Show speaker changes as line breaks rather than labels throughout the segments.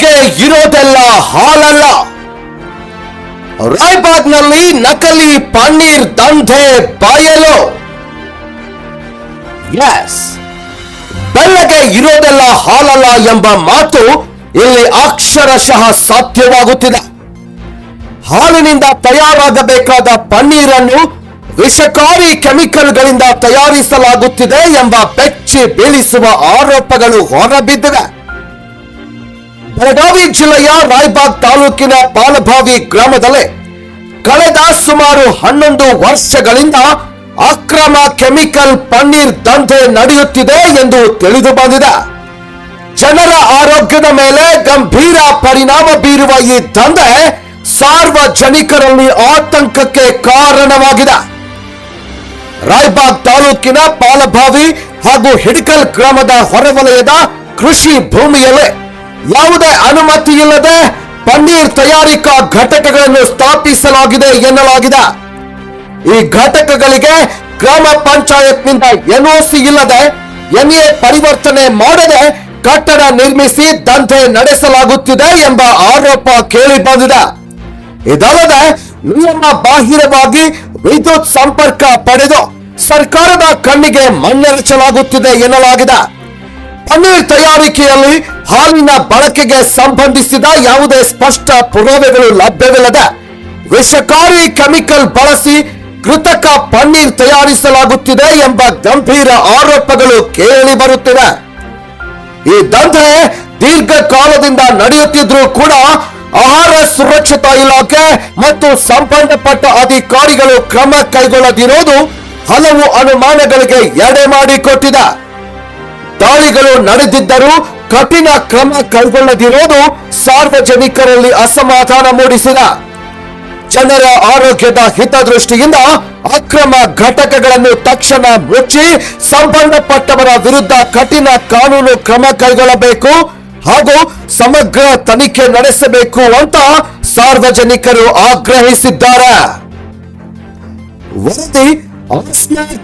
ಬೆಳಗ್ಗೆ ಇರೋದೆಲ್ಲ ಹಾಲಲ್ಲ. ರಾಯಬಾಗ್ನಲ್ಲಿ ನಕಲಿ ಪನ್ನೀರ್ ದಂಧೆ ಬಯಲು. ಎಸ್, ಬೆಳಗ್ಗೆ ಇರೋದೆಲ್ಲ ಹಾಲಲ್ಲ ಎಂಬ ಮಾತು ಇಲ್ಲಿ ಅಕ್ಷರಶಃ ಸತ್ಯವಾಗುತ್ತಿದೆ. ಹಾಲಿನಿಂದ ತಯಾರಾಗಬೇಕಾದ ಪನ್ನೀರನ್ನು ವಿಷಕಾರಿ ಕೆಮಿಕಲ್ಗಳಿಂದ ತಯಾರಿಸಲಾಗುತ್ತಿದೆ ಎಂಬ ಬೆಚ್ಚಿ ಬೀಳಿಸುವ ಆರೋಪಗಳು ಹೊರಬಿದ್ದಿವೆ. ಬೆಳಗಾವಿ ಜಿಲ್ಲೆಯ ರಾಯಬಾಗ್ ತಾಲೂಕಿನ ಪಾಲಭಾವಿ ಗ್ರಾಮದಲ್ಲಿ ಕಳೆದ ಸುಮಾರು 11 ವರ್ಷಗಳಿಂದ ಅಕ್ರಮ ಕೆಮಿಕಲ್ ಪನ್ನೀರ್ ದಂಧೆ ನಡೆಯುತ್ತಿದೆ ಎಂದು ತಿಳಿದು ಬಂದಿದೆ. ಜನರ ಆರೋಗ್ಯದ ಮೇಲೆ ಗಂಭೀರ ಪರಿಣಾಮ ಬೀರುವ ಈ ದಂಧೆ ಸಾರ್ವಜನಿಕರಲ್ಲಿ ಆತಂಕಕ್ಕೆ ಕಾರಣವಾಗಿದೆ. ರಾಯಬಾಗ್ ತಾಲೂಕಿನ ಪಾಲಭಾವಿ ಹಾಗೂ ಹಿಡಕಲ್ ಗ್ರಾಮದ ಹೊರವಲಯದ ಕೃಷಿ ಭೂಮಿಯಲ್ಲಿ ಯಾವುದೇ ಅನುಮತಿ ಇಲ್ಲದೆ ಪನ್ನೀರ್ ತಯಾರಿಕಾ ಘಟಕಗಳನ್ನು ಸ್ಥಾಪಿಸಲಾಗಿದೆ ಎನ್ನಲಾಗಿದೆ. ಈ ಘಟಕಗಳಿಗೆ ಗ್ರಾಮ ಪಂಚಾಯತ್ನಿಂದ ಎನ್ಒಸಿ ಇಲ್ಲದೆ ಎನ್ಎ ಪರಿವರ್ತನೆ ಮಾಡದೆ ಕಟ್ಟಡ ನಿರ್ಮಿಸಿ ದಂಧೆ ನಡೆಸಲಾಗುತ್ತಿದೆ ಎಂಬ ಆರೋಪ ಕೇಳಿ ಬಂದಿದೆ. ಇದಲ್ಲದೆ ನಿಯಮ ಬಾಹಿರವಾಗಿ ವಿದ್ಯುತ್ ಸಂಪರ್ಕ ಪಡೆದು ಸರ್ಕಾರದ ಕಣ್ಣಿಗೆ ಮಣ್ಣೆರಚಲಾಗುತ್ತಿದೆ ಎನ್ನಲಾಗಿದೆ. ಪನ್ನೀರ್ ತಯಾರಿಕೆಯಲ್ಲಿ ಹಾಲಿನ ಬಳಕೆಗೆ ಸಂಬಂಧಿಸಿದ ಯಾವುದೇ ಸ್ಪಷ್ಟ ಪುರಾವೆಗಳು ಲಭ್ಯವಿಲ್ಲದೆ ವಿಷಕಾರಿ ಕೆಮಿಕಲ್ ಬಳಸಿ ಕೃತಕ ಪನ್ನೀರ್ ತಯಾರಿಸಲಾಗುತ್ತಿದೆ ಎಂಬ ಗಂಭೀರ ಆರೋಪಗಳು ಕೇಳಿ ಬರುತ್ತಿವೆ. ಈ ದಂಧೆ ದೀರ್ಘಕಾಲದಿಂದ ನಡೆಯುತ್ತಿದ್ರೂ ಕೂಡ ಆಹಾರ ಸುರಕ್ಷತಾ ಇಲಾಖೆ ಮತ್ತು ಸಂಬಂಧಪಟ್ಟ ಅಧಿಕಾರಿಗಳು ಕ್ರಮ ಕೈಗೊಳ್ಳದಿರುವುದು ಹಲವು ಅನುಮಾನಗಳಿಗೆ ಎಡೆ ಮಾಡಿಕೊಟ್ಟಿದೆ. ದಾಳಿಗಳು ನಡೆದಿದ್ದರೂ ಕಠಿಣ ಕ್ರಮ ಕೈಗೊಳ್ಳದಿರುವುದು ಸಾರ್ವಜನಿಕರಲ್ಲಿ ಅಸಮಾಧಾನ ಮೂಡಿಸಿದೆ. ಜನರ ಆರೋಗ್ಯದ ಹಿತದೃಷ್ಟಿಯಿಂದ ಅಕ್ರಮ ಘಟಕಗಳನ್ನು ತಕ್ಷಣ ಮುಚ್ಚಿ ಸಂಬಂಧಪಟ್ಟವರ ವಿರುದ್ಧ ಕಠಿಣ ಕಾನೂನು ಕ್ರಮ ಕೈಗೊಳ್ಳಬೇಕು ಹಾಗೂ ಸಮಗ್ರ ತನಿಖೆ ನಡೆಸಬೇಕು ಅಂತ ಸಾರ್ವಜನಿಕರು ಆಗ್ರಹಿಸಿದ್ದಾರೆ. ವರದಿ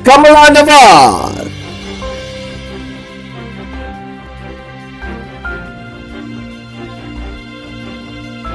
ಕಮಲಾನವರ್.